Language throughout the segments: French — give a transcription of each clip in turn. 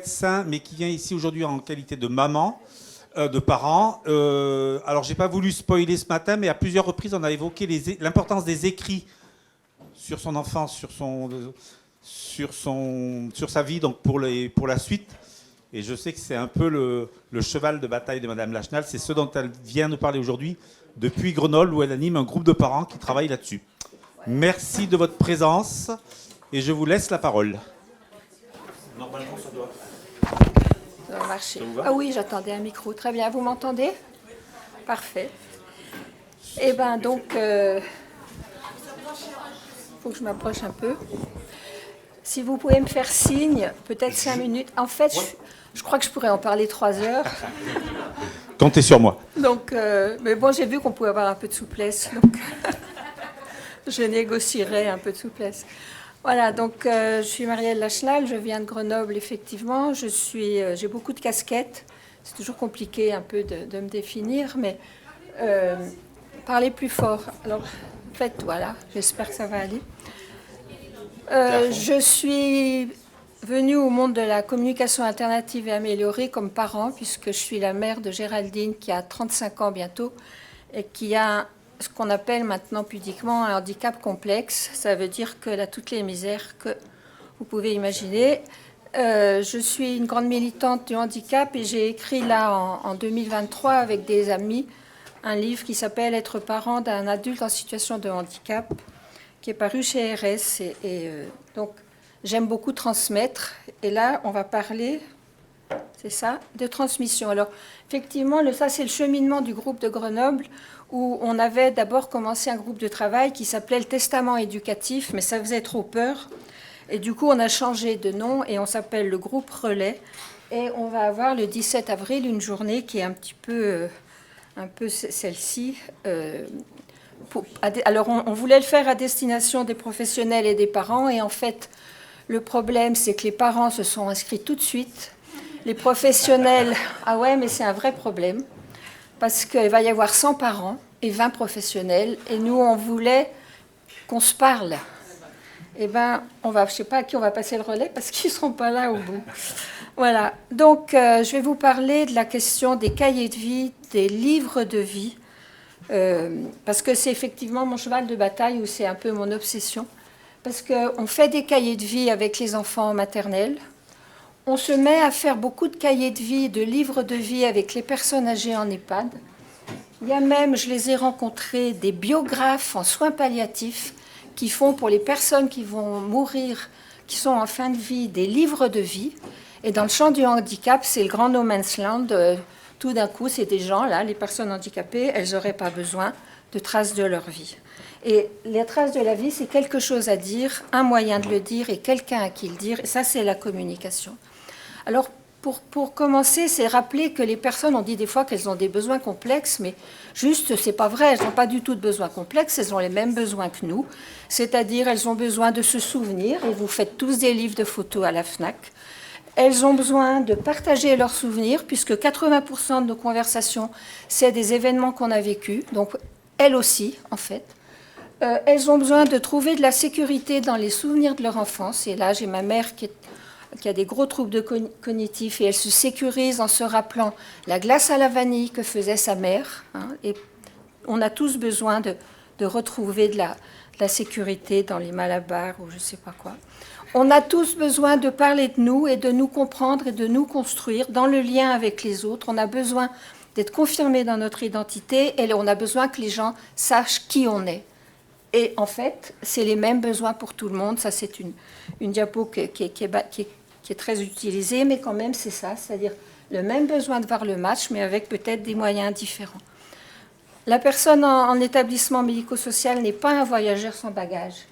Médecin, mais qui vient ici aujourd'hui en qualité de maman, de parents. Alors, j'ai pas voulu spoiler ce matin, mais à plusieurs reprises, on a évoqué l'importance des écrits sur son enfance, sur sa vie, donc pour la suite. Et je sais que c'est un peu le cheval de bataille de Madame Lachenal. C'est ce dont elle vient nous parler aujourd'hui, depuis Grenoble, où elle anime un groupe de parents qui travaillent là-dessus. Merci de votre présence et je vous laisse la parole. Normalement, ça doit... Ça va marcher. Ah oui, j'attendais un micro. Très bien, vous m'entendez? Parfait. Eh bien, donc, faut que je m'approche un peu. Si vous pouvez me faire signe, peut-être 5 minutes. En fait, je crois que je pourrais en parler 3 heures. Comptez sur moi. Donc, mais bon, j'ai vu qu'on pouvait avoir un peu de souplesse. Donc, je négocierai un peu de souplesse. Voilà, donc je suis Marielle Lachenal, je viens de Grenoble, effectivement. J'ai beaucoup de casquettes. C'est toujours compliqué un peu de me définir, mais parlez plus fort. Alors, faites, voilà, j'espère que ça va aller. Je suis venue au monde de la communication alternative et améliorée comme parent, puisque je suis la mère de Géraldine, qui a 35 ans bientôt, et qui a ce qu'on appelle maintenant pudiquement un handicap complexe. Ça veut dire qu'elle a toutes les misères que vous pouvez imaginer. Je suis une grande militante du handicap et j'ai écrit là en 2023 avec des amis un livre qui s'appelle « Être parent d'un adulte en situation de handicap » qui est paru chez RS. Donc j'aime beaucoup transmettre. Et là, on va parler, c'est ça, de transmission. Alors effectivement, ça c'est le cheminement du groupe de Grenoble, où on avait d'abord commencé un groupe de travail qui s'appelait le Testament éducatif, mais ça faisait trop peur. Et du coup, on a changé de nom et on s'appelle le groupe Relais. Et on va avoir le 17 avril une journée qui est un peu celle-ci. Alors, on voulait le faire à destination des professionnels et des parents. Et en fait, le problème, c'est que les parents se sont inscrits tout de suite. Les professionnels, ah ouais, mais c'est un vrai problème. Parce qu'il va y avoir 100 parents et 20 professionnels. Et nous, on voulait qu'on se parle. Eh bien, je ne sais pas à qui on va passer le relais parce qu'ils ne seront pas là au bout. Voilà. Donc, je vais vous parler de la question des cahiers de vie, des livres de vie. Parce que c'est effectivement mon cheval de bataille ou c'est un peu mon obsession. Parce qu'on fait des cahiers de vie avec les enfants maternels. On se met à faire beaucoup de cahiers de vie, de livres de vie avec les personnes âgées en EHPAD. Il y a même, je les ai rencontrés, des biographes en soins palliatifs qui font pour les personnes qui vont mourir, qui sont en fin de vie, des livres de vie. Et dans le champ du handicap, c'est le grand no man's land. Tout d'un coup, c'est des gens, là, les personnes handicapées, elles n'auraient pas besoin de traces de leur vie. Et les traces de la vie, c'est quelque chose à dire, un moyen de le dire et quelqu'un à qui le dire. Et ça, c'est la communication. Alors, pour commencer, c'est rappeler que les personnes, on dit des fois qu'elles ont des besoins complexes, mais juste, c'est pas vrai, elles n'ont pas du tout de besoins complexes, elles ont les mêmes besoins que nous, c'est-à-dire elles ont besoin de se souvenir, et vous faites tous des livres de photos à la FNAC, elles ont besoin de partager leurs souvenirs, puisque 80% de nos conversations, c'est des événements qu'on a vécus, donc elles aussi, en fait. Elles ont besoin de trouver de la sécurité dans les souvenirs de leur enfance, et là, j'ai ma mère qui a des gros troubles cognitifs et elle se sécurise en se rappelant la glace à la vanille que faisait sa mère. Et on a tous besoin de retrouver de la sécurité dans les malabars ou je ne sais pas quoi. On a tous besoin de parler de nous et de nous comprendre et de nous construire dans le lien avec les autres. On a besoin d'être confirmés dans notre identité et on a besoin que les gens sachent qui on est. Et en fait, c'est les mêmes besoins pour tout le monde. Ça, c'est une diapo qui est très utilisée, mais quand même, c'est ça. C'est-à-dire le même besoin de voir le match, mais avec peut-être des moyens différents. La personne en établissement médico-social n'est pas un voyageur sans bagage.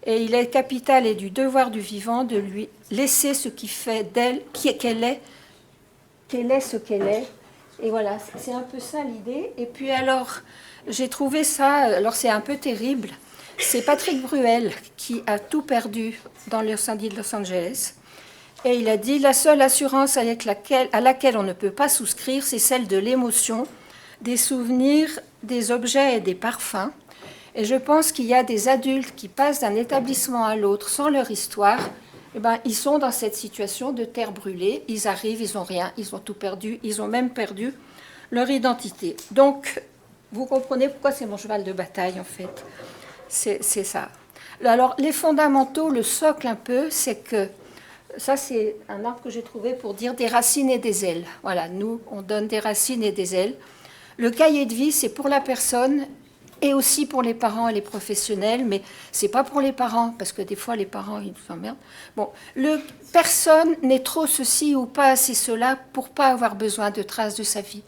Et il est capital et du devoir du vivant de lui laisser ce qui fait d'elle, qu'elle est ce qu'elle est. Et voilà, c'est un peu ça l'idée. Et puis alors, j'ai trouvé ça, alors c'est un peu terrible, c'est Patrick Bruel qui a tout perdu dans l'incendie de Los Angeles. Et il a dit, la seule assurance à laquelle on ne peut pas souscrire, c'est celle de l'émotion, des souvenirs, des objets et des parfums. Et je pense qu'il y a des adultes qui passent d'un établissement à l'autre sans leur histoire, eh ben, ils sont dans cette situation de terre brûlée. Ils arrivent, ils n'ont rien, ils ont tout perdu, ils ont même perdu leur identité. Donc, vous comprenez pourquoi c'est mon cheval de bataille, en fait. C'est ça. Alors, les fondamentaux, le socle un peu, c'est que, ça c'est un arbre que j'ai trouvé pour dire des racines et des ailes. Voilà, nous, on donne des racines et des ailes. Le cahier de vie, c'est pour la personne et aussi pour les parents et les professionnels, mais c'est pas pour les parents, parce que des fois les parents ils nous emmerdent. Bon, personne n'est trop ceci ou pas assez cela pour pas avoir besoin de traces de sa vie.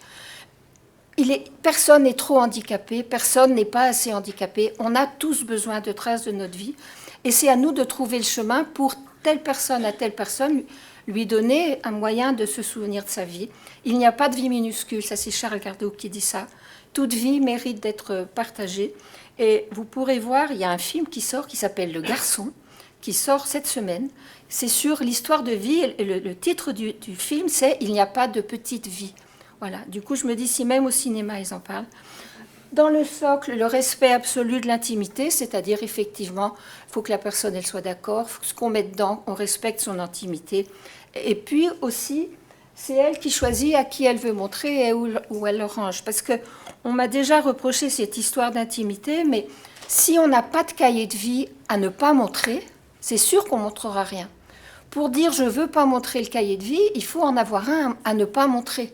Personne n'est trop handicapé, personne n'est pas assez handicapé. On a tous besoin de traces de notre vie, et c'est à nous de trouver le chemin pour telle personne à telle personne, lui donner un moyen de se souvenir de sa vie. Il n'y a pas de vie minuscule, ça c'est Charles Gardot qui dit ça. Toute vie mérite d'être partagée. Et vous pourrez voir, il y a un film qui sort qui s'appelle Le Garçon, qui sort cette semaine. C'est sur l'histoire de vie. Et le titre du film, c'est « Il n'y a pas de petite vie ». Voilà. Du coup, je me dis, si même au cinéma, ils en parlent. Dans le socle, le respect absolu de l'intimité, c'est-à-dire, effectivement, il faut que la personne elle soit d'accord, ce qu'on met dedans, on respecte son intimité. Et puis aussi, c'est elle qui choisit à qui elle veut montrer et où elle le range. Parce qu'on m'a déjà reproché cette histoire d'intimité, mais si on n'a pas de cahier de vie à ne pas montrer, c'est sûr qu'on ne montrera rien. Pour dire je ne veux pas montrer le cahier de vie, il faut en avoir un à ne pas montrer.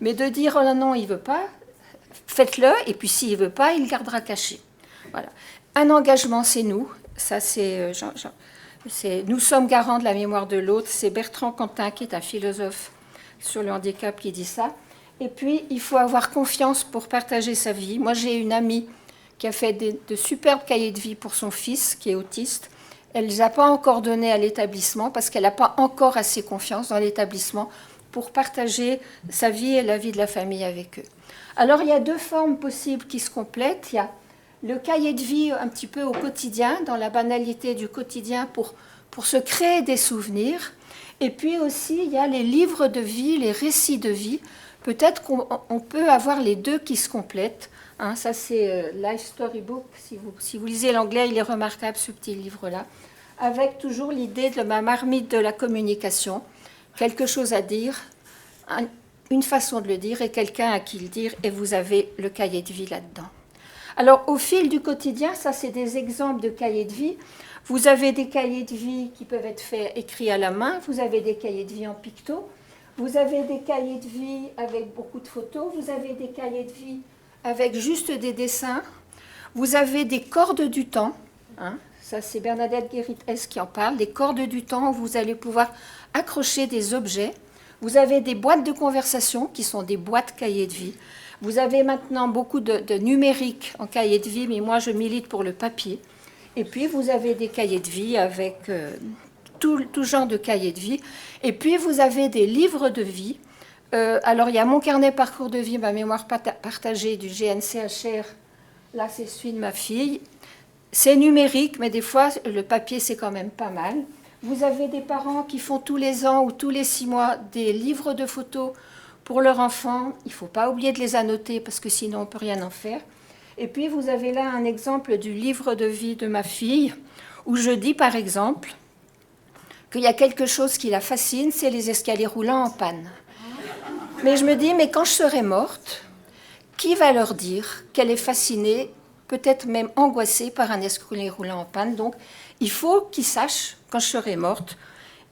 Mais de dire oh non, il ne veut pas, faites-le, et puis s'il ne veut pas, il le gardera caché. Voilà. Un engagement, c'est nous. Ça, nous sommes garants de la mémoire de l'autre. C'est Bertrand Cantin, qui est un philosophe sur le handicap, qui dit ça. Et puis, il faut avoir confiance pour partager sa vie. Moi, j'ai une amie qui a fait de superbes cahiers de vie pour son fils, qui est autiste. Elle ne les a pas encore donnés à l'établissement parce qu'elle n'a pas encore assez confiance dans l'établissement pour partager sa vie et la vie de la famille avec eux. Alors, il y a deux formes possibles qui se complètent. Il y a le cahier de vie un petit peu au quotidien, dans la banalité du quotidien, pour se créer des souvenirs. Et puis aussi, il y a les livres de vie, les récits de vie. Peut-être qu'on peut avoir les deux qui se complètent. Hein, ça, c'est Life Storybook. Si vous lisez l'anglais, il est remarquable, ce petit livre-là. Avec toujours l'idée de ma marmite de la communication. Quelque chose à dire, une façon de le dire et quelqu'un à qui le dire. Et vous avez le cahier de vie là-dedans. Alors, au fil du quotidien, ça, c'est des exemples de cahiers de vie. Vous avez des cahiers de vie qui peuvent être écrits à la main. Vous avez des cahiers de vie en picto. Vous avez des cahiers de vie avec beaucoup de photos. Vous avez des cahiers de vie avec juste des dessins. Vous avez des cordes du temps. Hein, ça, c'est Bernadette Guérit-Hess qui en parle. Des cordes du temps où vous allez pouvoir accrocher des objets. Vous avez des boîtes de conversation qui sont des boîtes cahiers de vie. Vous avez maintenant beaucoup de numérique en cahier de vie, mais moi, je milite pour le papier. Et puis, vous avez des cahiers de vie avec tout genre de cahiers de vie. Et puis, vous avez des livres de vie. Alors, il y a mon carnet parcours de vie, ma mémoire partagée du GNCHR. Là, c'est celui de ma fille. C'est numérique, mais des fois, le papier, c'est quand même pas mal. Vous avez des parents qui font tous les ans ou tous les 6 mois des livres de photos pour leur enfant. Il ne faut pas oublier de les annoter parce que sinon, on ne peut rien en faire. Et puis, vous avez là un exemple du livre de vie de ma fille où je dis, par exemple, qu'il y a quelque chose qui la fascine, c'est les escaliers roulants en panne. Mais je me dis, mais quand je serai morte, qui va leur dire qu'elle est fascinée, peut-être même angoissée par un escalier roulant en panne? Donc, il faut qu'ils sachent quand je serai morte.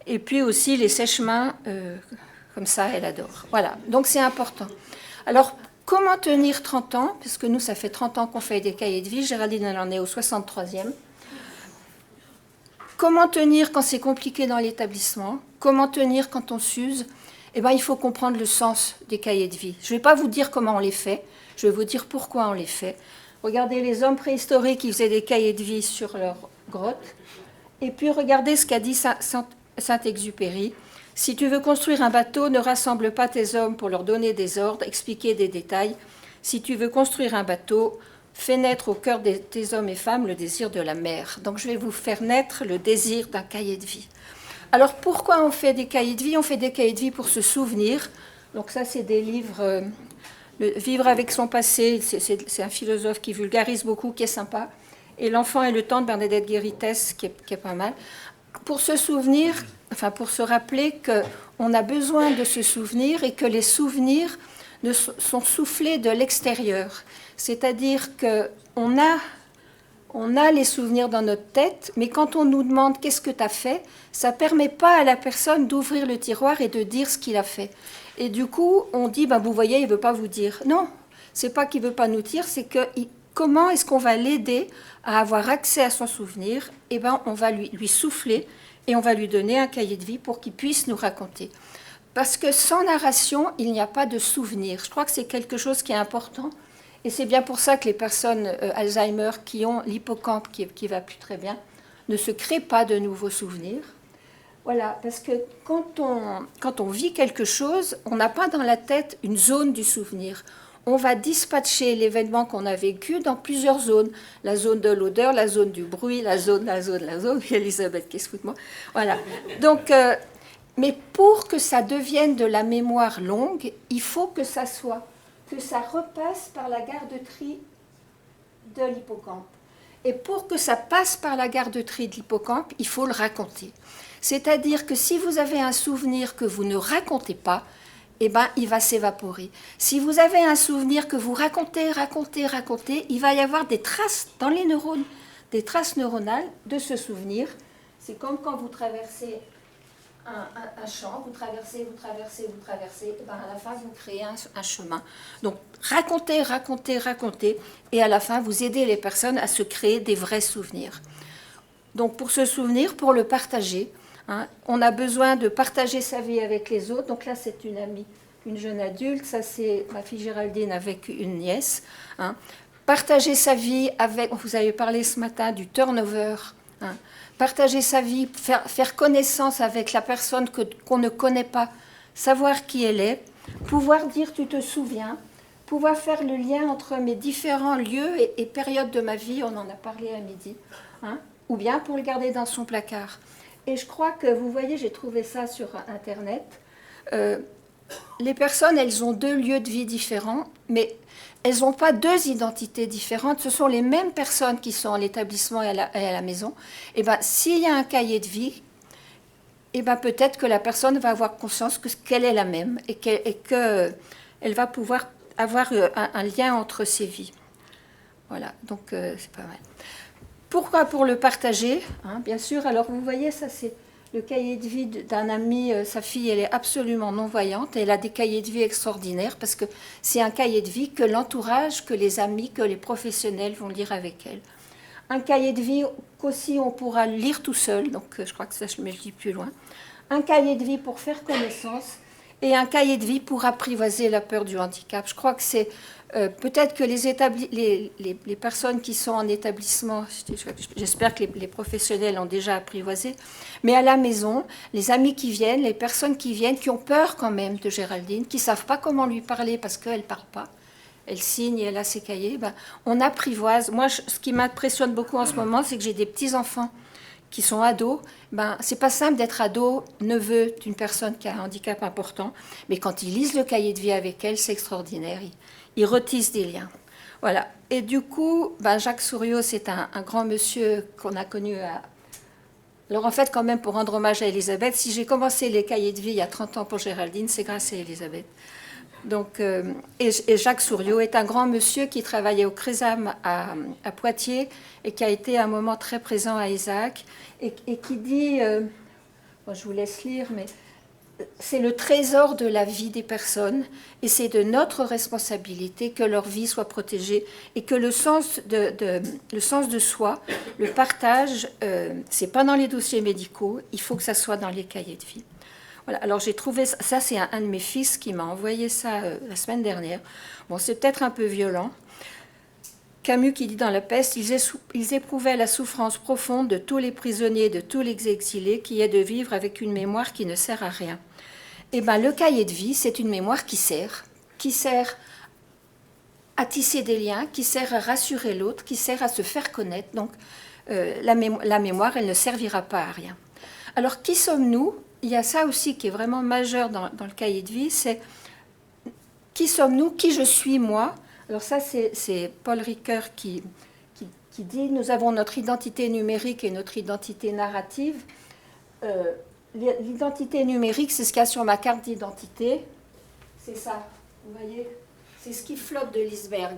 Et puis aussi les sèche-mains, comme ça, elle adore. Voilà, donc c'est important. Alors, comment tenir 30 ans? Parce que nous, ça fait 30 ans qu'on fait des cahiers de vie. Géraldine, elle en est au 63e. Comment tenir quand c'est compliqué dans l'établissement? Comment tenir quand on s'use? Eh bien, il faut comprendre le sens des cahiers de vie. Je ne vais pas vous dire comment on les fait, je vais vous dire pourquoi on les fait. Regardez les hommes préhistoriques qui faisaient des cahiers de vie sur leur grotte. Et puis, regardez ce qu'a dit Saint-Exupéry. Si tu veux construire un bateau, ne rassemble pas tes hommes pour leur donner des ordres, expliquer des détails. Si tu veux construire un bateau, fais naître au cœur de tes hommes et femmes le désir de la mer. Donc, je vais vous faire naître le désir d'un cahier de vie. Alors, pourquoi on fait des cahiers de vie? On fait des cahiers de vie pour se souvenir. Donc, ça, c'est des livres... Vivre avec son passé, c'est un philosophe qui vulgarise beaucoup, qui est sympa. Et L'enfant et le temps de Bernadette Guérit-Hess, qui est pas mal. pour se souvenir, enfin pour se rappeler qu'on a besoin de se souvenir et que les souvenirs sont soufflés de l'extérieur. C'est-à-dire qu'on a les souvenirs dans notre tête, mais quand on nous demande qu'est-ce que tu as fait, ça ne permet pas à la personne d'ouvrir le tiroir et de dire ce qu'il a fait. Et du coup, on dit, vous voyez, il ne veut pas vous dire. Non, ce n'est pas qu'il ne veut pas nous dire, c'est que comment est-ce qu'on va l'aider à avoir accès à son souvenir? Eh bien, on va lui souffler et on va lui donner un cahier de vie pour qu'il puisse nous raconter. Parce que sans narration, il n'y a pas de souvenir. Je crois que c'est quelque chose qui est important. Et c'est bien pour ça que les personnes Alzheimer qui ont l'hippocampe qui ne va plus très bien ne se créent pas de nouveaux souvenirs. Voilà, parce que quand on vit quelque chose, on n'a pas dans la tête une zone du souvenir. On va dispatcher l'événement qu'on a vécu dans plusieurs zones. La zone de l'odeur, la zone du bruit, la zone. Elisabeth, qu'est-ce que fout de moi? Voilà. Donc... mais pour que ça devienne de la mémoire longue, il faut que ça repasse par la garde-tri de l'hippocampe. Et pour que ça passe par la garde-tri de l'hippocampe, il faut le raconter. C'est-à-dire que si vous avez un souvenir que vous ne racontez pas, eh ben, il va s'évaporer. Si vous avez un souvenir que vous racontez, il va y avoir des traces dans les neurones, des traces neuronales de ce souvenir. C'est comme quand vous traversez un champ, vous traversez, et ben à la fin, vous créez un chemin. Donc, racontez, et à la fin, vous aidez les personnes à se créer des vrais souvenirs. Donc, pour se souvenir, pour le partager, on a besoin de partager sa vie avec les autres. Donc là, c'est une amie, une jeune adulte. Ça, c'est ma fille Géraldine avec une nièce. Partager sa vie avec... Vous avez parlé ce matin du turnover. Partager sa vie, faire connaissance avec la personne qu'on ne connaît pas, savoir qui elle est, pouvoir dire tu te souviens, pouvoir faire le lien entre mes différents lieux et périodes de ma vie, on en a parlé à midi, ou bien pour le garder dans son placard. Et je crois que, vous voyez, j'ai trouvé ça sur Internet, les personnes, elles ont 2 lieux de vie différents, mais elles n'ont pas 2 identités différentes. Ce sont les mêmes personnes qui sont à l'établissement et à la maison. Et ben, s'il y a un cahier de vie, et ben, peut-être que la personne va avoir conscience qu'elle est la même et qu'elle va pouvoir avoir un lien entre ses vies. Voilà, donc c'est pas mal. Pourquoi? Pour le partager, bien sûr. Alors, vous voyez, ça, c'est le cahier de vie d'un ami. Sa fille, elle est absolument non-voyante. Elle a des cahiers de vie extraordinaires parce que c'est un cahier de vie que l'entourage, que les amis, que les professionnels vont lire avec elle. Un cahier de vie qu'aussi on pourra lire tout seul. Donc, je crois que ça, je me dis plus loin. Un cahier de vie pour faire connaissance et un cahier de vie pour apprivoiser la peur du handicap. Je crois que c'est... peut-être que les personnes qui sont en établissement, j'espère que les professionnels ont déjà apprivoisé, mais à la maison, les amis qui viennent, les personnes qui viennent, qui ont peur quand même de Géraldine, qui ne savent pas comment lui parler parce qu'elle ne parle pas, elle signe et elle a ses cahiers, on apprivoise. Moi, ce qui m'impressionne beaucoup en ce moment, c'est que j'ai des petits-enfants qui sont ados. C'est pas simple d'être ado, neveu d'une personne qui a un handicap important, mais quand ils lisent le cahier de vie avec elle, c'est extraordinaire. Ils retissent des liens. Voilà. Et du coup, Jacques Souriau, c'est un grand monsieur qu'on a connu à... Alors en fait, quand même, pour rendre hommage à Elisabeth, si j'ai commencé les cahiers de vie il y a 30 ans pour Géraldine, c'est grâce à Elisabeth. Donc, et Jacques Souriau est un grand monsieur qui travaillait au Crésam à Poitiers et qui a été à un moment très présent à Isaac et qui dit, je vous laisse lire, mais c'est le trésor de la vie des personnes et c'est de notre responsabilité que leur vie soit protégée et que le sens de soi, le partage, c'est pas dans les dossiers médicaux, il faut que ça soit dans les cahiers de vie. Voilà, alors j'ai trouvé ça, c'est un de mes fils qui m'a envoyé ça la semaine dernière. Bon, c'est peut-être un peu violent. Camus qui dit dans La Peste, ils éprouvaient la souffrance profonde de tous les prisonniers, de tous les exilés, qui est de vivre avec une mémoire qui ne sert à rien. Eh bien, le cahier de vie, c'est une mémoire qui sert à tisser des liens, qui sert à rassurer l'autre, qui sert à se faire connaître. Donc, la mémoire, elle ne servira pas à rien. Alors, qui sommes-nous? Il y a ça aussi qui est vraiment majeur dans le cahier de vie, c'est qui sommes-nous, qui je suis moi. Alors ça, c'est Paul Ricoeur qui dit « Nous avons notre identité numérique et notre identité narrative ». L'identité numérique, c'est ce qu'il y a sur ma carte d'identité. C'est ça, vous voyez? C'est ce qui flotte de l'iceberg.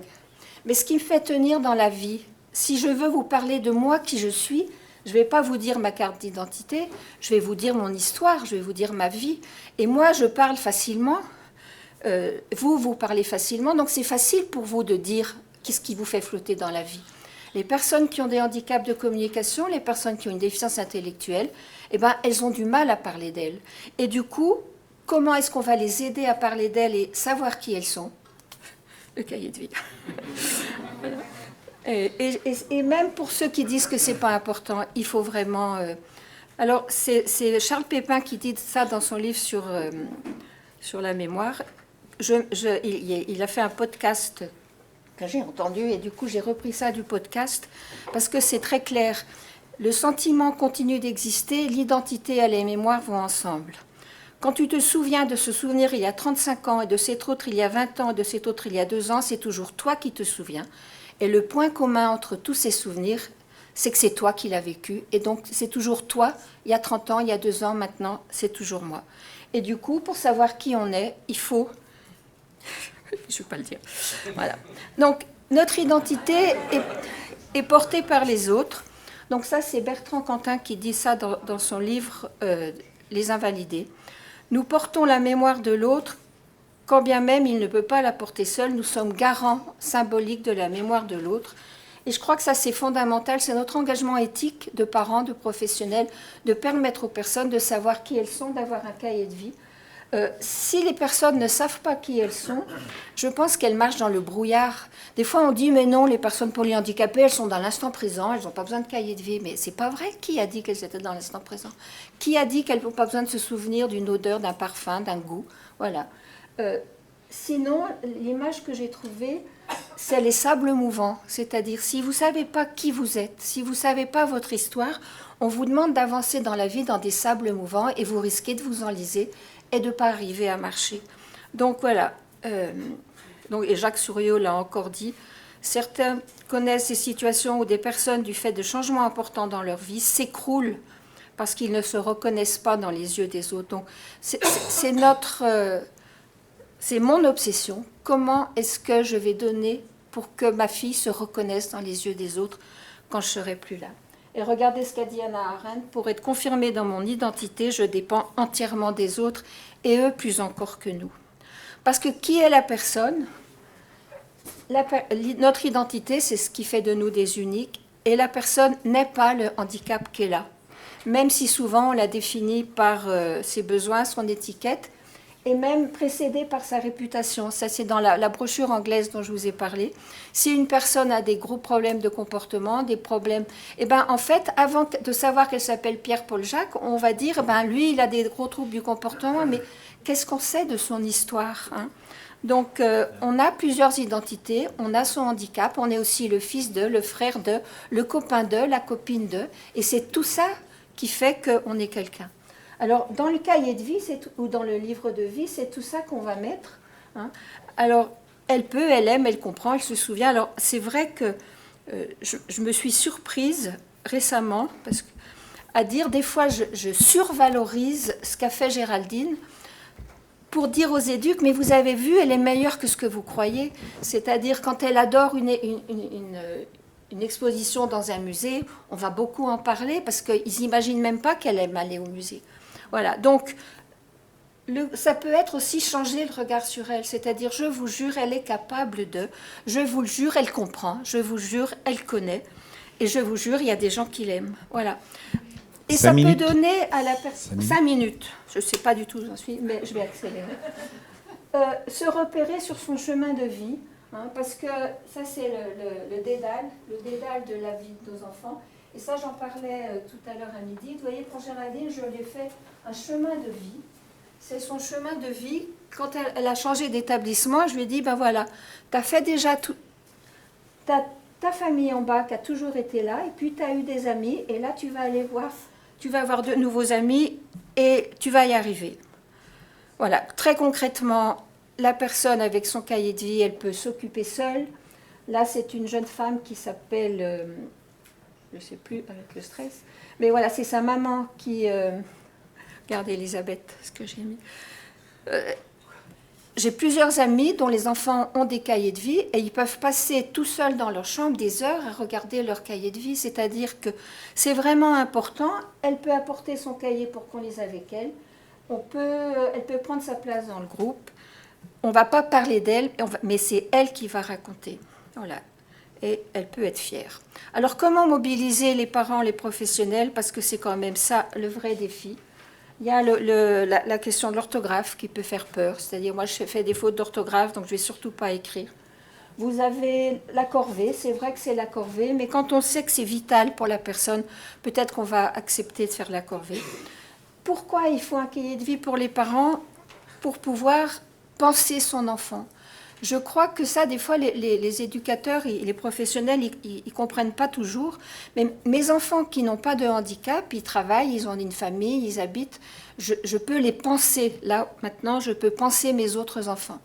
Mais ce qui me fait tenir dans la vie, si je veux vous parler de moi, qui je suis, je ne vais pas vous dire ma carte d'identité, je vais vous dire mon histoire, je vais vous dire ma vie. Et moi, je parle facilement, vous parlez facilement, donc c'est facile pour vous de dire qu'est-ce qui vous fait flotter dans la vie. Les personnes qui ont des handicaps de communication, les personnes qui ont une déficience intellectuelle, eh ben, elles ont du mal à parler d'elles. Et du coup, comment est-ce qu'on va les aider à parler d'elles et savoir qui elles sont? Le cahier de vie. Voilà. Et même pour ceux qui disent que ce n'est pas important, il faut vraiment... Alors, c'est Charles Pépin qui dit ça dans son livre sur la mémoire. Il a fait un podcast que j'ai entendu, et du coup, j'ai repris ça du podcast, parce que c'est très clair. Le sentiment continue d'exister, l'identité et la mémoire vont ensemble. Quand tu te souviens de ce souvenir il y a 35 ans, et de cet autre il y a 20 ans, et de cet autre il y a 2 ans, c'est toujours toi qui te souviens. Et le point commun entre tous ces souvenirs, c'est que c'est toi qui l'as vécu. Et donc, c'est toujours toi, il y a 30 ans, il y a 2 ans, maintenant, c'est toujours moi. Et du coup, pour savoir qui on est, il faut... Je ne vais pas le dire. Voilà. Donc, notre identité est portée par les autres. Donc ça, c'est Bertrand Cantin qui dit ça dans son livre « Les Invalidés ». Nous portons la mémoire de l'autre, quand bien même il ne peut pas la porter seul. Nous sommes garants symboliques de la mémoire de l'autre. Et je crois que ça, c'est fondamental. C'est notre engagement éthique de parents, de professionnels, de permettre aux personnes de savoir qui elles sont, d'avoir un cahier de vie. Si les personnes ne savent pas qui elles sont, je pense qu'elles marchent dans le brouillard. Des fois, on dit, mais non, les personnes polyhandicapées, elles sont dans l'instant présent, elles n'ont pas besoin de cahier de vie. Mais c'est pas vrai. Qui a dit qu'elles étaient dans l'instant présent? Qui a dit qu'elles n'ont pas besoin de se souvenir d'une odeur, d'un parfum, d'un goût? Voilà. Sinon, l'image que j'ai trouvée, c'est les sables mouvants. C'est-à-dire, si vous ne savez pas qui vous êtes, si vous ne savez pas votre histoire, on vous demande d'avancer dans la vie dans des sables mouvants et vous risquez de vous enliser et de ne pas arriver à marcher. Donc voilà. Et Jacques Souriau l'a encore dit, certains connaissent ces situations où des personnes, du fait de changements importants dans leur vie, s'écroulent parce qu'ils ne se reconnaissent pas dans les yeux des autres. Donc c'est mon obsession. Comment est-ce que je vais donner pour que ma fille se reconnaisse dans les yeux des autres quand je ne serai plus là? Et regardez ce qu'a dit Hannah Arendt. Pour être confirmée dans mon identité, je dépends entièrement des autres, et eux plus encore que nous. Parce que qui est la personne? Notre identité, c'est ce qui fait de nous des uniques, et la personne n'est pas le handicap qu'elle a. Même si souvent on la définit par ses besoins, son étiquette, et même précédée par sa réputation. Ça, c'est dans la brochure anglaise dont je vous ai parlé. Si une personne a des gros problèmes de comportement, des problèmes... Eh bien, en fait, avant de savoir qu'elle s'appelle Pierre-Paul Jacques, on va dire, ben, lui, il a des gros troubles du comportement, mais qu'est-ce qu'on sait de son histoire, hein? Donc, on a plusieurs identités, on a son handicap, on est aussi le fils de, le frère de, le copain de, la copine de, et c'est tout ça qui fait qu'on est quelqu'un. Alors, dans le cahier de vie ou dans le livre de vie, c'est tout ça qu'on va mettre, hein. Alors, elle peut, elle aime, elle comprend, elle se souvient. Alors, c'est vrai que je me suis surprise récemment à dire, des fois, je survalorise ce qu'a fait Géraldine pour dire aux éduques, mais vous avez vu, elle est meilleure que ce que vous croyez. C'est-à-dire, quand elle adore une exposition dans un musée, on va beaucoup en parler parce qu'ils n'imaginent même pas qu'elle aime aller au musée. Voilà, donc ça peut être aussi changer le regard sur elle, c'est-à-dire je vous jure, elle est capable de, je vous le jure, elle comprend, je vous jure, elle connaît, et je vous jure, il y a des gens qui l'aiment. Voilà. Et ça peut donner à la personne... 5 minutes, je ne sais pas du tout où j'en suis, mais je vais accélérer. Se repérer sur son chemin de vie, hein, parce que ça c'est le dédale de la vie de nos enfants. Et ça, j'en parlais tout à l'heure à midi. Vous voyez, pour Géraldine, je lui ai fait un chemin de vie. C'est son chemin de vie. Quand elle a changé d'établissement, je lui ai dit, ben voilà, tu as fait déjà tout... Ta famille en bas qui a toujours été là, et puis tu as eu des amis, et là, tu vas aller voir, tu vas avoir de nouveaux amis, et tu vas y arriver. Voilà, très concrètement, la personne avec son cahier de vie, elle peut s'occuper seule. Là, c'est une jeune femme qui s'appelle... je ne sais plus avec le stress. Mais voilà, c'est sa maman qui... regardez Elisabeth, ce que j'ai mis. J'ai plusieurs amis dont les enfants ont des cahiers de vie et ils peuvent passer tout seuls dans leur chambre des heures à regarder leur cahier de vie. C'est-à-dire que c'est vraiment important. Elle peut apporter son cahier pour qu'on lise avec elle. Elle peut prendre sa place dans le groupe. On ne va pas parler d'elle, mais c'est elle qui va raconter. Voilà. Et elle peut être fière. Alors, comment mobiliser les parents, les professionnels? Parce que c'est quand même ça le vrai défi. Il y a la question de l'orthographe qui peut faire peur. C'est-à-dire, moi, je fais des fautes d'orthographe, donc je ne vais surtout pas écrire. Vous avez la corvée, c'est vrai que c'est la corvée, mais quand on sait que c'est vital pour la personne, peut-être qu'on va accepter de faire la corvée. Pourquoi il faut un cahier de vie pour les parents? Pour pouvoir penser son enfant. Je crois que ça, des fois, les éducateurs et les professionnels, ils ne comprennent pas toujours. Mais mes enfants qui n'ont pas de handicap, ils travaillent, ils ont une famille, ils habitent. Je peux les penser. Là, maintenant, je peux penser mes autres enfants.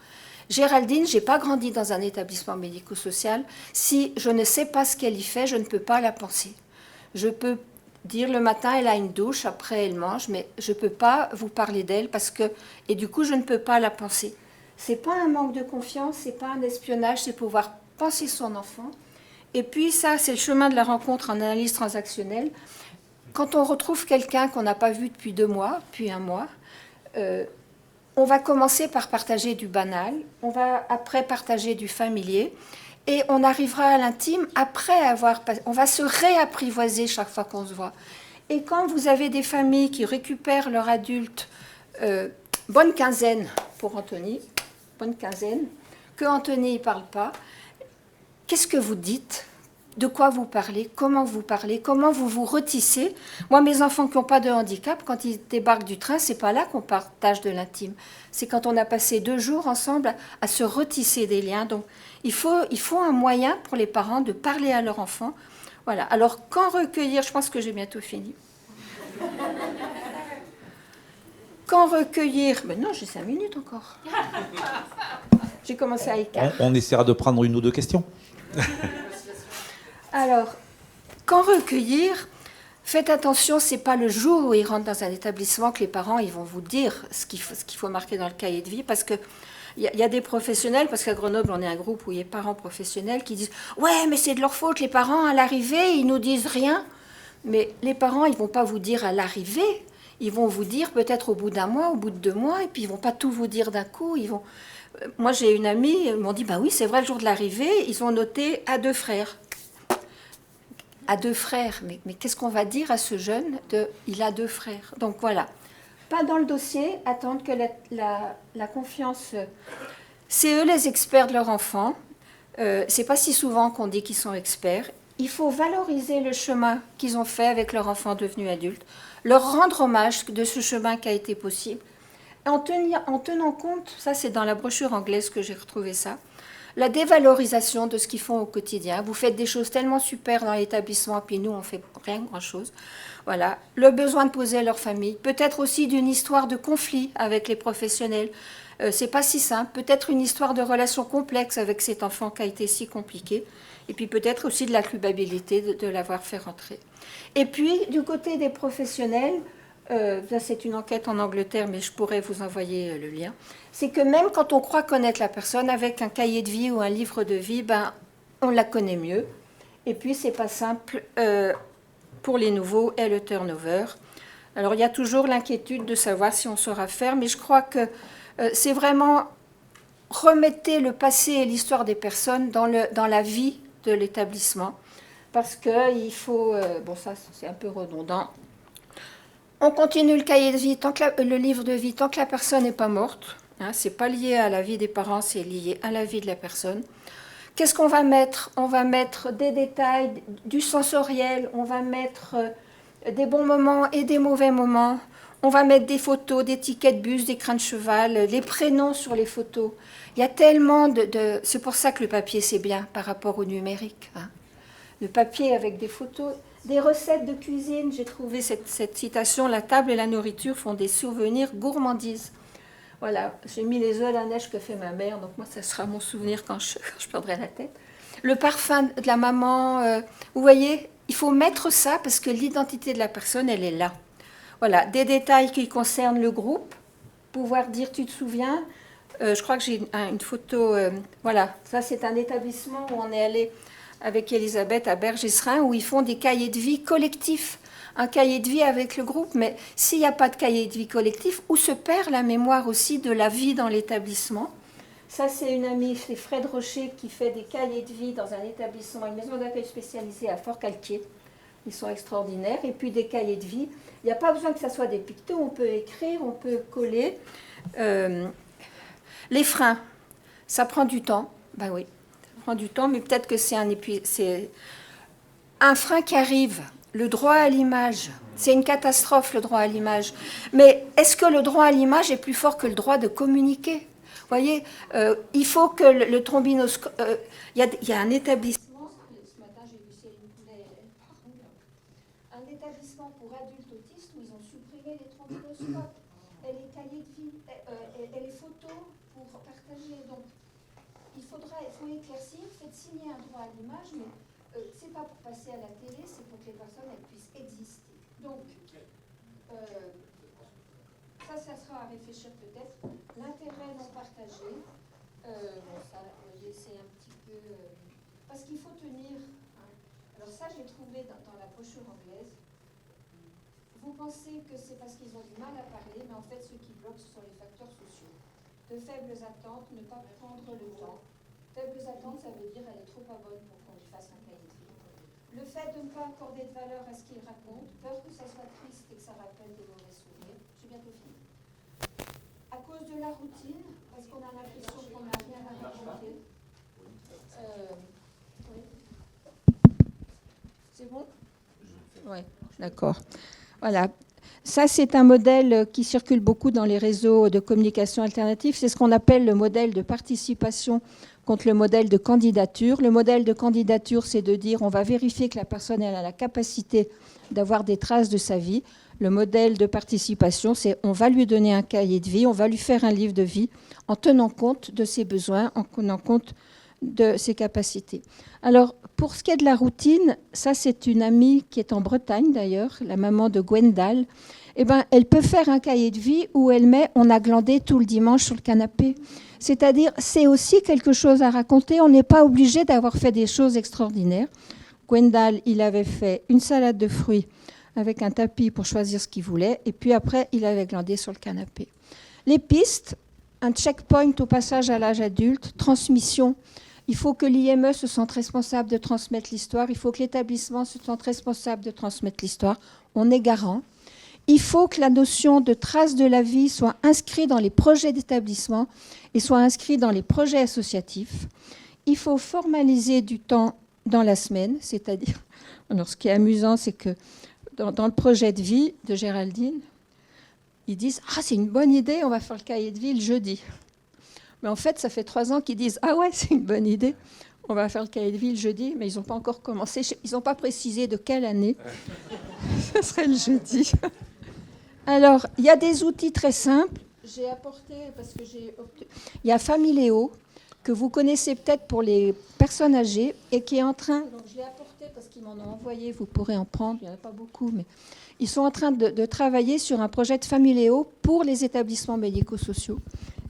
Géraldine, je n'ai pas grandi dans un établissement médico-social. Si je ne sais pas ce qu'elle y fait, je ne peux pas la penser. Je peux dire le matin, elle a une douche, après elle mange, mais je ne peux pas vous parler d'elle parce que... Et du coup, je ne peux pas la penser. C'est pas un manque de confiance, c'est pas un espionnage, c'est pouvoir penser son enfant. Et puis ça, c'est le chemin de la rencontre en analyse transactionnelle. Quand on retrouve quelqu'un qu'on n'a pas vu depuis 2 mois, depuis 1 mois, on va commencer par partager du banal, on va après partager du familier, et on arrivera à l'intime après avoir... On va se réapprivoiser chaque fois qu'on se voit. Et quand vous avez des familles qui récupèrent leur adulte, bonne quinzaine pour Anthony, bonne quinzaine, que Anthony ne parle pas, qu'est-ce que vous dites? De quoi vous parlez? Comment vous vous retissez? Moi, mes enfants qui n'ont pas de handicap, quand ils débarquent du train, c'est pas là qu'on partage de l'intime. C'est quand on a passé 2 jours ensemble à se retisser des liens. Donc, il faut un moyen pour les parents de parler à leur enfant. Voilà. Alors, quand recueillir, je pense que j'ai bientôt fini. Quand recueillir... Mais non, j'ai 5 minutes encore. J'ai commencé à écart. On essaiera de prendre 1 ou 2 questions. Alors, quand recueillir, faites attention, ce n'est pas le jour où ils rentrent dans un établissement que les parents ils vont vous dire ce qu'il faut marquer dans le cahier de vie, parce qu'il y a des professionnels, parce qu'à Grenoble, on est un groupe où il y a parents professionnels qui disent « Ouais, mais c'est de leur faute, les parents, à l'arrivée, ils nous disent rien. » Mais les parents, ils ne vont pas vous dire à l'arrivée. Ils vont vous dire peut-être au bout d'1 mois, au bout de 2 mois, et puis ils ne vont pas tout vous dire d'un coup. Moi, j'ai une amie, ils m'ont dit, bah oui, c'est vrai, le jour de l'arrivée, ils ont noté à 2 frères. À 2 frères, mais qu'est-ce qu'on va dire à ce jeune il a 2 frères? Donc voilà, pas dans le dossier, attendre que la confiance... C'est eux les experts de leur enfant. C'est pas si souvent qu'on dit qu'ils sont experts. Il faut valoriser le chemin qu'ils ont fait avec leur enfant devenu adulte, leur rendre hommage de ce chemin qui a été possible, en tenant compte, ça c'est dans la brochure anglaise que j'ai retrouvé ça, la dévalorisation de ce qu'ils font au quotidien. Vous faites des choses tellement super dans l'établissement, puis nous on fait rien grand-chose. Voilà, le besoin de poser à leur famille, peut-être aussi d'une histoire de conflit avec les professionnels. C'est pas si simple, peut-être une histoire de relation complexe avec cet enfant qui a été si compliqué, et puis peut-être aussi de la culpabilité de l'avoir fait rentrer. Et puis, du côté des professionnels, ça c'est une enquête en Angleterre, mais je pourrais vous envoyer le lien, c'est que même quand on croit connaître la personne, avec un cahier de vie ou un livre de vie, on la connaît mieux. Et puis, c'est pas simple pour les nouveaux et le turnover. Alors, il y a toujours l'inquiétude de savoir si on saura faire, mais je crois que c'est vraiment remettez le passé et l'histoire des personnes dans la vie de l'établissement, parce qu'il faut... bon, ça, c'est un peu redondant. On continue le cahier de vie, le livre de vie, tant que la personne n'est pas morte. Hein, ce n'est pas lié à la vie des parents, c'est lié à la vie de la personne. Qu'est-ce qu'on va mettre? On va mettre des détails, du sensoriel, on va mettre des bons moments et des mauvais moments. On va mettre des photos, des tickets de bus, des crins de cheval, les prénoms sur les photos. Il y a tellement de... C'est pour ça que le papier, c'est bien par rapport au numérique. Hein. Le papier avec des photos, des recettes de cuisine. J'ai trouvé cette citation, la table et la nourriture font des souvenirs gourmandises. Voilà, j'ai mis les œufs à la neige que fait ma mère, donc moi, ça sera mon souvenir quand je perdrai la tête. Le parfum de la maman, vous voyez, il faut mettre ça parce que l'identité de la personne, elle est là. Voilà, des détails qui concernent le groupe, pouvoir dire, tu te souviens, je crois que j'ai une photo, voilà, ça c'est un établissement où on est allé avec Elisabeth à Bergestein, où ils font des cahiers de vie collectifs, un cahier de vie avec le groupe, mais s'il n'y a pas de cahier de vie collectif, où se perd la mémoire aussi de la vie dans l'établissement. Ça, c'est une amie, c'est Fred Rocher, qui fait des cahiers de vie dans un établissement, une maison d'accueil spécialisée à Fort-Calquier. Ils sont extraordinaires. Et puis des cahiers de vie. Il n'y a pas besoin que ça soit des pictos, on peut écrire, on peut coller. Les freins, ça prend du temps. Ben oui, ça prend du temps, mais peut-être que c'est un frein qui arrive. Le droit à l'image, c'est une catastrophe, le droit à l'image. Mais est-ce que le droit à l'image est plus fort que le droit de communiquer ? Vous voyez, il faut que le trombinoscope... Il y a un établissement, ce matin j'ai vu Céline Poulet, un établissement pour adultes autistes où ils ont supprimé les trombinoscopes et les cahiers de vie et les photos pour partager. Donc, il faut éclaircir, faites signer un droit à l'image, mais c'est pas pour passer à la télé, c'est pour que les personnes elles puissent exister. Donc, ça sera à réfléchir peut-être. L'intérêt non partagé, bon, ça, c'est un petit peu... parce qu'il faut tenir... Hein. Alors ça, j'ai trouvé dans la brochure anglaise. Vous pensez que c'est parce qu'ils ont du mal à parler, mais en fait, ce qui bloque, ce sont les facteurs sociaux. De faibles attentes, ne pas prendre le temps. Faibles attentes, ça veut dire elle est trop pas bonne pour qu'on lui fasse un cahier de vie. Le fait de ne pas accorder de valeur à ce qu'il raconte, peur que ça soit triste et que ça rappelle des mauvais souvenirs. J'ai bientôt fini. À cause de la routine, parce qu'on a l'impression qu'on n'a rien à raconter. Oui. C'est bon ? Oui, d'accord. Voilà. Ça, c'est un modèle qui circule beaucoup dans les réseaux de communication alternatifs. C'est ce qu'on appelle le modèle de participation contre le modèle de candidature. Le modèle de candidature, c'est de dire on va vérifier que la personne elle a la capacité d'avoir des traces de sa vie. Le modèle de participation, c'est on va lui donner un cahier de vie, on va lui faire un livre de vie en tenant compte de ses besoins, en tenant compte de ses capacités. Alors, pour ce qui est de la routine, ça c'est une amie qui est en Bretagne d'ailleurs, la maman de Gwendal. Eh ben, elle peut faire un cahier de vie où elle met on a glandé tout le dimanche sur le canapé. C'est-à-dire, c'est aussi quelque chose à raconter. On n'est pas obligé d'avoir fait des choses extraordinaires. Gwendal, il avait fait une salade de fruits avec un tapis pour choisir ce qu'il voulait, et puis après, il avait glandé sur le canapé. Les pistes, un checkpoint au passage à l'âge adulte, transmission. Il faut que l'IME se sente responsable de transmettre l'histoire. Il faut que l'établissement se sente responsable de transmettre l'histoire. On est garant. Il faut que la notion de trace de la vie soit inscrite dans les projets d'établissement et soit inscrite dans les projets associatifs. Il faut formaliser du temps dans la semaine, c'est-à-dire... Alors, ce qui est amusant, c'est que dans le projet de vie de Géraldine, ils disent « Ah, c'est une bonne idée, on va faire le cahier de vie le jeudi ». Mais en fait, ça fait 3 ans qu'ils disent « Ah ouais, c'est une bonne idée, on va faire le cahier de vie le jeudi », mais ils n'ont pas encore commencé. Ils n'ont pas précisé de quelle année ce serait le jeudi. Alors, il y a des outils très simples. J'ai apporté, parce que il y a Familéo, que vous connaissez peut-être pour les personnes âgées, et qui est en train... Donc, je l'ai apporté parce qu'ils m'en ont envoyé, vous pourrez en prendre, il n'y en a pas beaucoup, mais... Ils sont en train de travailler sur un projet de Familéo pour les établissements médico-sociaux.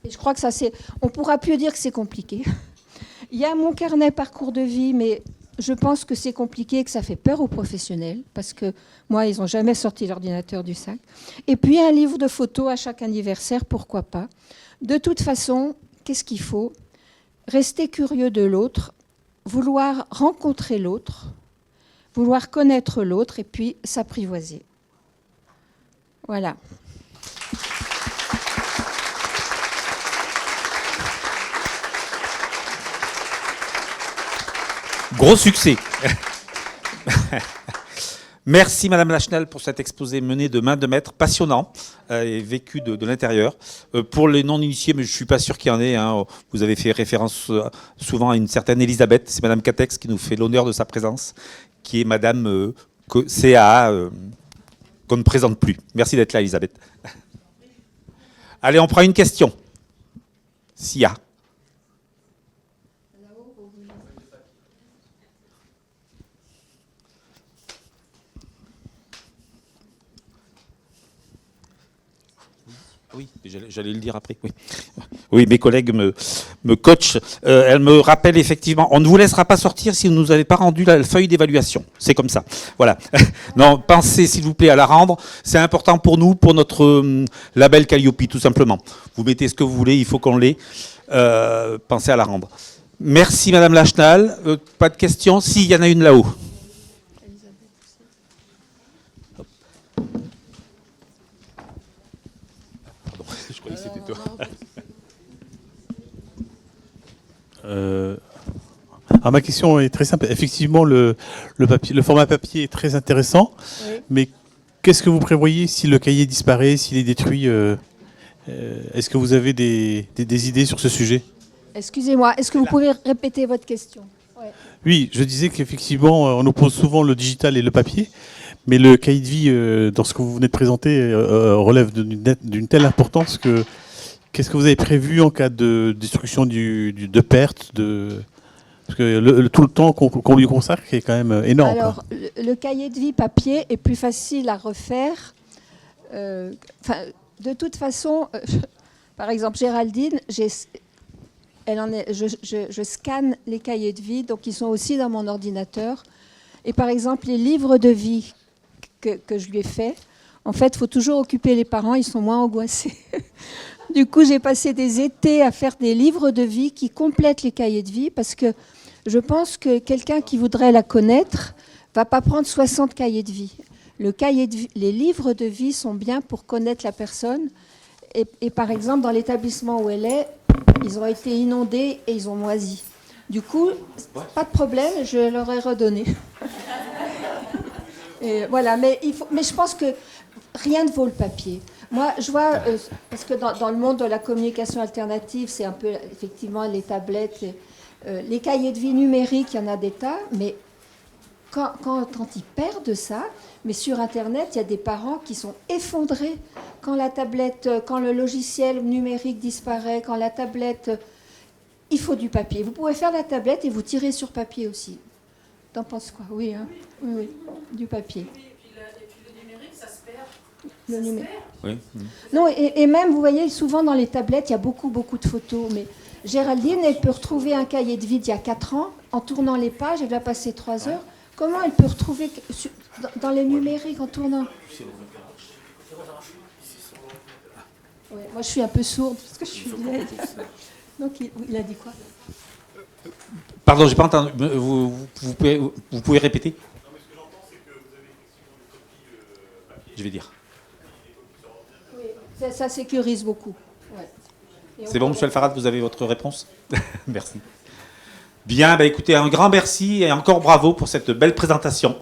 Et je crois que ça, on ne pourra plus dire que c'est compliqué. Il y a mon carnet parcours de vie, mais je pense que c'est compliqué et que ça fait peur aux professionnels, parce que moi, ils n'ont jamais sorti l'ordinateur du sac. Et puis, un livre de photos à chaque anniversaire, pourquoi pas. De toute façon, qu'est-ce qu'il faut ? Rester curieux de l'autre, vouloir rencontrer l'autre, vouloir connaître l'autre et puis s'apprivoiser. Voilà. Gros succès. Merci Madame Lachenal pour cet exposé mené de main de maître, passionnant et vécu de l'intérieur. Pour les non-initiés, mais je ne suis pas sûr qu'il y en ait, hein, vous avez fait référence souvent à une certaine Elisabeth, c'est Madame Catex qui nous fait l'honneur de sa présence, qui est Madame CAA, qu'on ne présente plus. Merci d'être là Elisabeth. Allez, on prend une question. S'il y a. Oui, j'allais le dire après. Oui, oui, mes collègues me coachent. Elles me rappellent effectivement, on ne vous laissera pas sortir si vous ne nous avez pas rendu la feuille d'évaluation. C'est comme ça. Voilà. Non, pensez s'il vous plaît à la rendre. C'est important pour nous, pour notre label Calliope, tout simplement. Vous mettez ce que vous voulez, il faut qu'on l'ait. Pensez à la rendre. Merci Madame Lachenal. Pas de questions? Si, il y en a une là-haut. Je croyais que c'était toi. Alors ma question est très simple. Effectivement, le format papier est très intéressant, Oui. mais qu'est-ce que vous prévoyez si le cahier disparaît, s'il est détruit est-ce que vous avez des idées sur ce sujet? Excusez-moi, est-ce que vous pouvez répéter votre question? Ouais. Oui, je disais qu'effectivement, on oppose souvent le digital et le papier, mais le cahier de vie, dans ce que vous venez de présenter, relève d'une telle importance que qu'est-ce que vous avez prévu en cas de destruction de perte parce que tout le temps qu'on lui consacre est quand même énorme. Alors, le cahier de vie papier est plus facile à refaire. De toute façon, par exemple, Géraldine, je scanne les cahiers de vie, donc ils sont aussi dans mon ordinateur. Et par exemple, les livres de vie que je lui ai faits, en fait, il faut toujours occuper les parents, ils sont moins angoissés. Du coup, j'ai passé des étés à faire des livres de vie qui complètent les cahiers de vie, parce que je pense que quelqu'un qui voudrait la connaître ne va pas prendre 60 cahiers de vie. Les livres de vie sont bien pour connaître la personne. Et par exemple, dans l'établissement où elle est, ils ont été inondés et ils ont moisi. Du coup, pas de problème, je leur ai redonné. Et voilà, mais je pense que rien ne vaut le papier. Moi, je vois, parce que dans le monde de la communication alternative, c'est un peu effectivement les tablettes, les cahiers de vie numériques, il y en a des tas, mais quand ils perdent ça, mais sur Internet, il y a des parents qui sont effondrés quand la tablette, quand le logiciel numérique disparaît, quand la tablette, il faut du papier. Vous pouvez faire la tablette et vous tirez sur papier aussi. T'en penses quoi? Oui, hein? Oui, du papier. Et puis le numérique, ça se perd. Le numérique. Oui. Non, et même, vous voyez, souvent dans les tablettes, il y a beaucoup de photos. Mais Géraldine, elle peut retrouver un cahier de vie d'il y a 4 ans, en tournant les pages, elle va passer 3 heures. Comment elle peut retrouver dans les numériques en tournant? Ouais, moi, je suis un peu sourde parce que je suis vieille. Donc, il a dit quoi? Pardon, j'ai pas entendu. Vous pouvez répéter? Non, mais ce que j'entends, c'est que vous avez effectivement des copies papier. Je vais dire. Oui, ça sécurise beaucoup. Ouais. C'est bon, monsieur Alfarad, vous avez votre réponse? Merci. Bien, bah écoutez, un grand merci et encore bravo pour cette belle présentation.